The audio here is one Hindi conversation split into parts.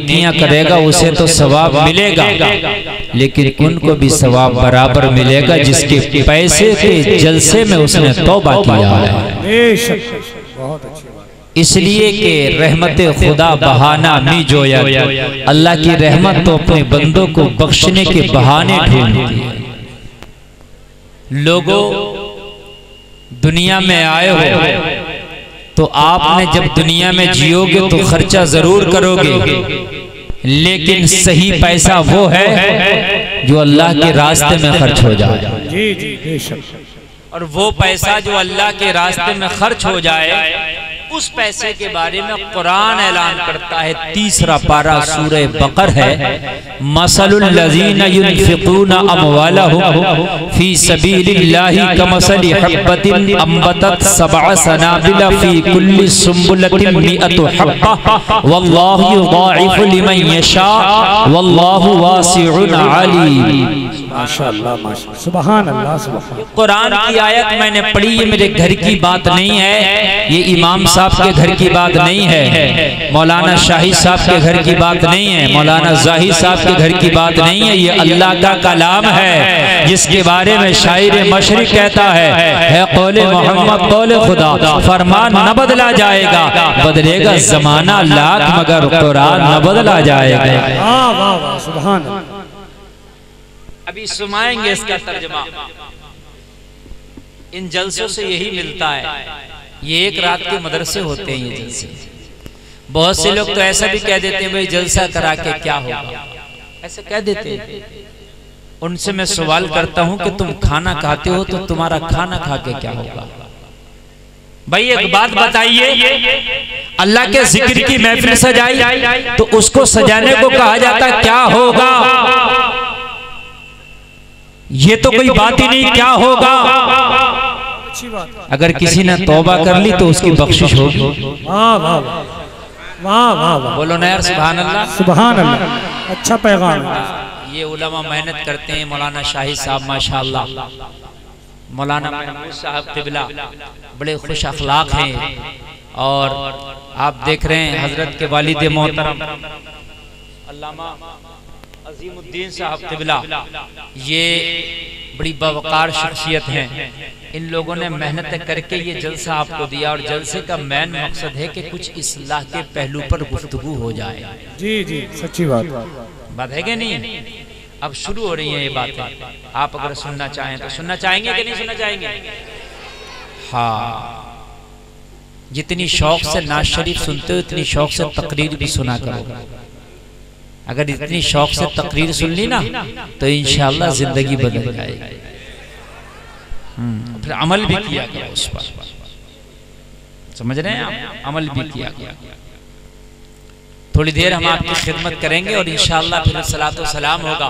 नेकियां करेगा उसे तो सवाब मिलेगा, लेकिन उनको भी सवाब बराबर मिलेगा जिसके पैसे के जलसे में उसने तौबा किया है। इसलिए कि रहमत खुदा बहाना मी जोया, अल्लाह की रहमत तो अपने बंदों को बख्शने के बहाने ढूंढती है। लोगों, दुनिया में आए हो तो आपने जब दुनिया में जियोगे तो खर्चा जरूर करोगे, लेकिन सही पैसा वो है जो अल्लाह के रास्ते में खर्च हो जाए। और वो पैसा जो अल्लाह के रास्ते में खर्च हो जाए, उस पैसे के बारे में कुरान ऐलान करता है। तीसरा पारा सूरह बकर है, मसलुल लज़ीना युनफ़िक़ूना अमवालहुम फ़ी सबीलिल्लाहि कमसलि हब्बतिन अम्बतत सबअ सनाबिला फ़ी कुल्लि सुंबुलतिन मिअतु हब्बा वल्लाहु युज़ाइफ़ु लिमन यशा वल्लाहु वासिउन अलीम। माशाअल्लाह, माशाअल्लाह, सुभान अल्लाह, सुभान। कुरान की आयत मैंने पढ़ी, ये मेरे घर की बात नहीं है, ये इमाम साहब के घर की बात नहीं है, मौलाना शाहिद साहब के घर की बात नहीं है, मौलाना जाहिद साहब के घर की बात नहीं है। ये अल्लाह का कलाम है जिसके बारे में शायर मशरिक कहता है कौले मोहम्मद कौले खुदा, फरमान न बदला जाएगा, बदलेगा जमाना लाख मगर कुरान न बदला जाएगा। सुभान। अभी सुनाएंगे इसका तर्जुमा। इन जलसों से यही मिलता है, ये एक रात के मदरसे होते हैं ये जलसे। बहुत से लोग तो ऐसा भी कह देते हैं भाई जलसा करा के क्या होगा, ऐसे कह देते हैं। उनसे मैं सवाल करता हूं कि तुम खाना खाते हो तो तुम्हारा खाना खा के क्या होगा? भाई एक बात बताइए, अल्लाह के जिक्र की महफिल सजाई तो उसको सजाने को कहा जाता क्या होगा? ये तो कोई बात ही नहीं, क्या होगा? अगर किसी ने तौबा कर ली तो उसकी बख्शिश होगी। वाह वाह वाह वाह, बोलो ना यार, सुभान अल्लाह, सुभान अल्लाह। अच्छा पैगाम है। ये उलमा मेहनत करते हैं। मौलाना शाहिद साहब माशाअल्लाह, मौलाना महमूद साहब क़िबला बड़े खुश अखलाक हैं। और आप देख रहे हैं हजरत के वालिद मोहतरम अल्लामा अजीमुद्दीन साहब क़िबला, ये बड़ी बावकार शख्सियत हैं। इन लोगों ने मेहनत करके ये जलसा आपको दिया, और जलसे का मेन मकसद है कि कुछ इस्लाह के पहलू पर गुफ्तगू हो जाए। जी जी, सच्ची बात है कि नहीं? अब शुरू हो रही है ये बातें, आप अगर सुनना चाहें तो सुनना चाहेंगे कि नहीं सुनना चाहेंगे? हाँ, जितनी शौक से नाज शरीफ सुनते हो उतनी शौक से तकरीर भी सुना करो। अगर इतनी शौक से तकरीर सुन ली ना तो इंशाअल्लाह जिंदगी बदल जाएगी। फिर अमल भी किया गया उस पर, समझ रहे हैं आप? अमल भी किया गया। थोड़ी देर हम आपकी खिदमत करेंगे और इंशाअल्लाह फिर सलातो सलाम होगा।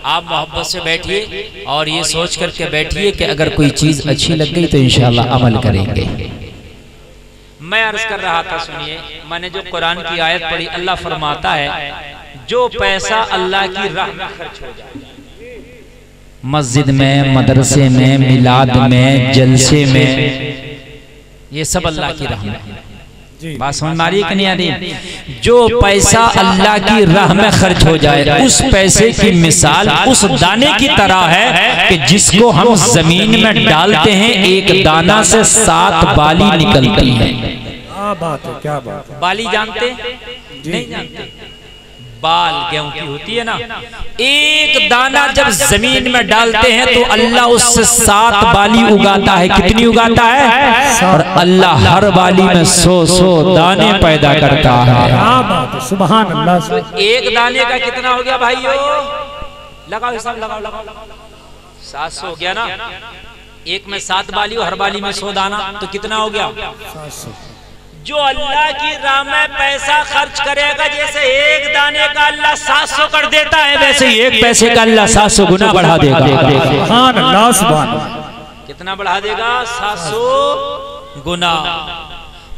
आप मोहब्बत से बैठिए और ये सोच करके बैठिए कि अगर कोई चीज अच्छी लग गई तो इंशाअल्लाह अमल करेंगे। मैं अर्ज कर रहा था, सुनिए, मैंने जो कुरान की आयत पढ़ी, अल्लाह फरमाता है जो पैसा अल्लाह की राह में खर्च हो जाए, मस्जिद में, मदरसे में, मिलाद में, जलसे में, ये सब अल्लाह की राह में। बात समझ मारी कि नहीं आ रही? जो पैसा अल्लाह की राह में खर्च हो जाए, उस पैसे की मिसाल उस दाने की तरह है कि जिसको हम जमीन में डालते हैं, एक दाना से 7 बाली निकलती है। क्या बात है, क्या बात है। बाली जानते नहीं? जानते? बाल गेहूं की होती है ना, एक दाना जब जमीन में डालते हैं तो अल्लाह उससे 7 बाली उगाता है। कितनी उगाता है? और अल्लाह हर बाली में 100 दाने पैदा करता है। सुभान अल्लाह। तो एक दाने का कितना हो गया भाइयों? लगाओ हिसाब, लगाओ। 700 हो गया ना। एक में 7 बाली और हर बाली में 100 दाना, तो कितना हो गया? 700। जो अल्लाह की राह में पैसा खर्च करेगा, जैसे एक दाने का अल्लाह 700 कर देता है, वैसे ही एक पैसे का अल्लाह 700 गुना बढ़ा देगा। सुभान अल्लाह, सुभान। कितना बढ़ा देगा? 700 गुना।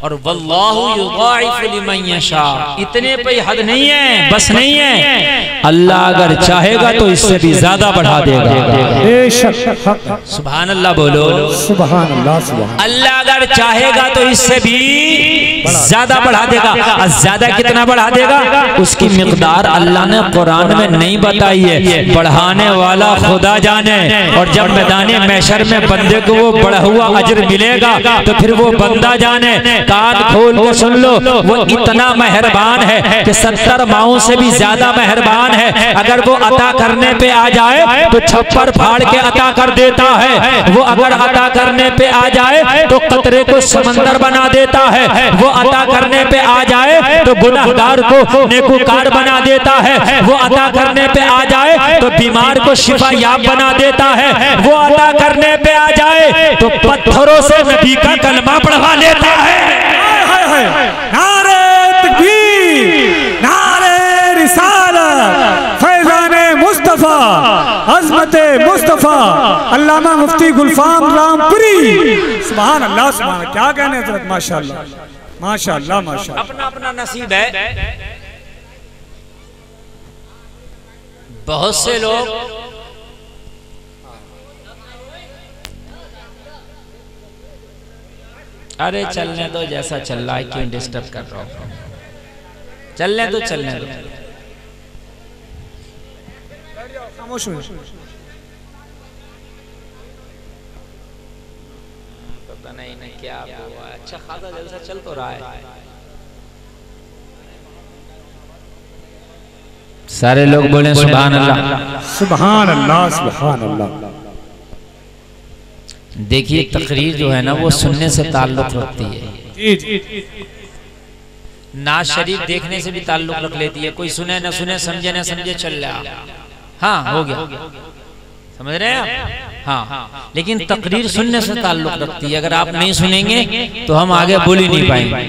और वल्लाहु युज़ाइफ़ु लिमन यशा, इतने पे हद नहीं है, बस नहीं है, अल्लाह अगर चाहेगा तो इससे भी ज्यादा बढ़ा देगा। बेशक। सुभान अल्लाह बोलो। सुभान अल्लाह, सुभान। अल्लाह अगर चाहेगा तो इससे भी ज्यादा बढ़ा देगा। और ज्यादा कितना बढ़ा देगा उसकी मिकदार अल्लाह ने कुरान में नहीं बताई है, बढ़ाने वाला खुदा जाने। और जब मैदाने महशर में बंदे को वो बढ़ा हुआ अजर मिलेगा तो फिर वो बंदा जाने। कान खोल के सुन लो, वो इतना मेहरबान है कि 70 माओं से भी ज्यादा मेहरबान है। अगर वो अता करने पे आ जाए तो छप्पर फाड़ के अता कर देता है। वो अगर अता करने पे आ जाए तो कतरे को समंदर बना देता है। वो अता करने पे आ जाए तो गुनाहगार को नेकूकार बना देता है। वो अता करने पे आ जाए तो बीमार को शिफा याब बना देता है। वो अता करने पे आ जाए तो पत्थरों से नबी का कलमा पढ़वा लेता है। नारे तकबीर, नारे रिसालत, फैज़ाने मुस्तफा, अज़मते मुस्तफा, अल्लामा मुफ्ती गुलफाम रामपुरी। सुभान अल्लाह, सुभान, क्या कहने हज़रत, माशाअल्लाह माशाअल्लाह माशाअल्लाह। अपना अपना नसीब है। बहुत से लोग अरे चलने दो, जैसा चल रहा है क्यों डिस्टर्ब कर रहा हूं, चलने दो चलने दो। खामोश हुए। पता नहीं क्या हुआ, अच्छा खासा जलसा चल तो रहा है। सारे लोग बोले सुभान अल्लाह, सुभान अल्लाह, सुभान अल्लाह। देखिए तकरीर जो है ना वो सुनने से ताल्लुक रखती है, जी जी। नाज शरीफ देखने से भी ताल्लुक रख लेती है। कोई सुने न सुने, समझे न समझे, चल रहा, हाँ हो गया, समझ रहे हैं आप? हाँ, लेकिन तकरीर सुनने से ताल्लुक रखती है। अगर आप नहीं सुनेंगे तो हम आगे बोल ही नहीं पाएंगे,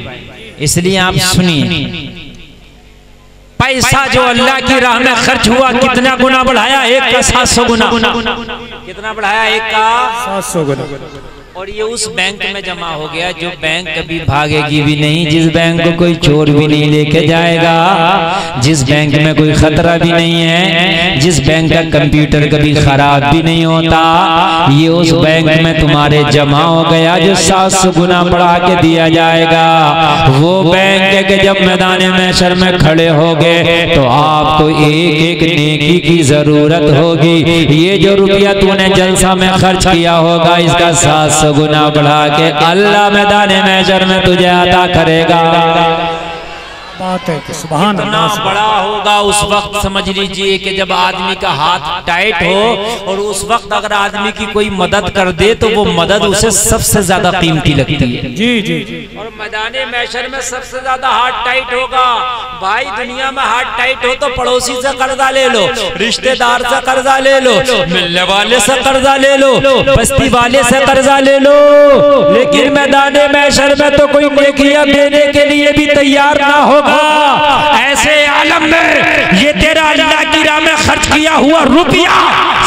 इसलिए आप सुनिए। पैसा जो अल्लाह की राह में खर्च हुआ कितना गुना बढ़ाया? एक का 700 गुना। कितना बढ़ाया? एक का 700 गुना। और ये उस बैंक में जमा हो गया जो बैंक कभी भागेगी भी नहीं, जिस बैंक को कोई चोर भी नहीं लेके जाएगा, जिस बैंक में कोई खतरा भी नहीं है, जिस बैंक का कंप्यूटर कभी खराब भी नहीं होता। ये उस बैंक में तुम्हारे जमा हो गया जो 700 गुना बढ़ा के दिया जाएगा। वो बैंक के जब मैदान महशर में खड़े होगे तो आपको एक एक नेकी की जरूरत होगी। ये जो रुपया तूने जलसा में खर्च किया होगा इसका 700 गुना बढ़ा के अल्लाह मैदान महशर में तुझे अता करेगा। बात है कि सुभान इतना बड़ा होगा उस वक्त, समझ लीजिए कि जब आदमी का हाथ टाइट हो और उस वक्त अगर आदमी की कोई मदद कर दे तो वो मदद उसे सबसे ज्यादा कीमती लगती है। जी जी। और मैदान महशर में सबसे ज्यादा हाथ टाइट होगा। भाई दुनिया में हाथ टाइट हो तो पड़ोसी से कर्जा ले लो, रिश्तेदार से कर्जा ले लो, मिलने वाले से कर्जा ले लो, बस्ती वाले से कर्जा ले लो, लेकिन मैदान महशर में तो कोई नेकियां देने के लिए भी तैयार ना होगा। ऐसे आलम में ये तेरा अल्लाह की राह में खर्च किया हुआ रुपया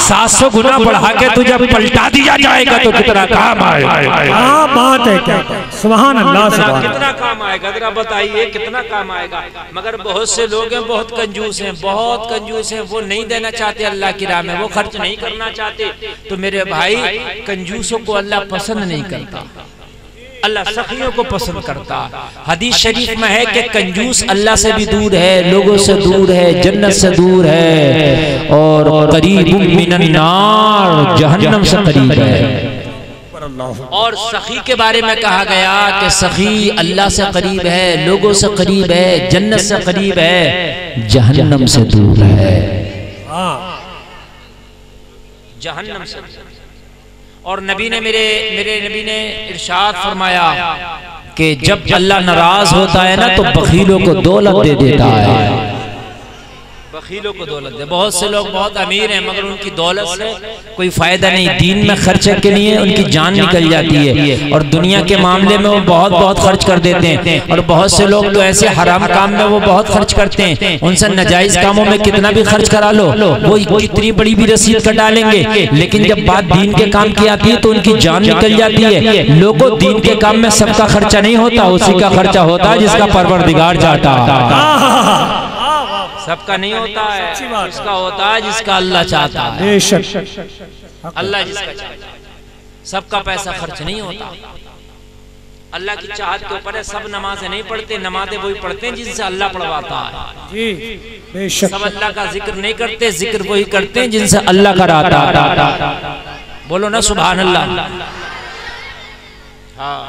700 गुना बढ़ा के तुझे पलटा दिया जाएगा तो कितना काम आएगा। क्या बात है, क्या सुभान अल्लाह, सुभान। कितना काम आएगा जरा बताइए, कितना काम आएगा। मगर बहुत से लोग हैं बहुत कंजूस हैं, बहुत कंजूस हैं, वो नहीं देना चाहते अल्लाह की राह में, वो खर्च नहीं करना चाहते। तो मेरे भाई कंजूसों को अल्लाह पसंद नहीं करता, अल्लाह सखियों को पसंद करता। हदीस शरीफ में है कि कंजूस अल्लाह से भी दूर है, लोगों से दूर है, जन्नत से दूर है, और करीबुम मिनन नार, जहन्नम से करीब है। और सखी के बारे में कहा गया कि सखी अल्लाह से करीब है, लोगों से करीब है, जन्नत से करीब है, जहन्नम से दूर है, जहन्नम से। और नबी ने मेरे नबी ने इरशाद फरमाया कि जब अल्लाह नाराज होता है ना तो बखीलों को दौलत दे देता है, बखीलों को दौलत दे। बहुत से लोग बहुत अमीर हैं मगर उनकी दौलत से कोई फायदा नहीं, दीन में खर्चे के लिए उनकी जान निकल जाती है और दुनिया के मामले में वो बहुत बहुत खर्च कर देते हैं। और बहुत से लोग तो ऐसे हराम काम में वो बहुत खर्च करते हैं, उनसे नाजायज कामों में कितना भी खर्च करा लो वो कितनी बड़ी भी रसीद कटा लेंगे, लेकिन जब बात दीन के काम की आती है तो उनकी जान निकल जाती है। लोगों दीन के काम में सबका खर्चा नहीं होता, उसी का खर्चा होता है जिसका परवरदिगार चाहता है। सबका नहीं होता है, इसका होता है जिसका अल्लाह चाहता है, अल्लाह जिसका चाहता है। सबका पैसा खर्च नहीं होता। अल्लाह की चाहत के ऊपर है। सब नमाजें नहीं पढ़ते, नमाजें वही पढ़ते हैं जिनसे अल्लाह पढ़वाता है। जी बेशक। सब अल्लाह का जिक्र नहीं करते, जिक्र वही करते हैं जिनसे अल्लाह कराता है। बोलो ना सुभान अल्लाह। हाँ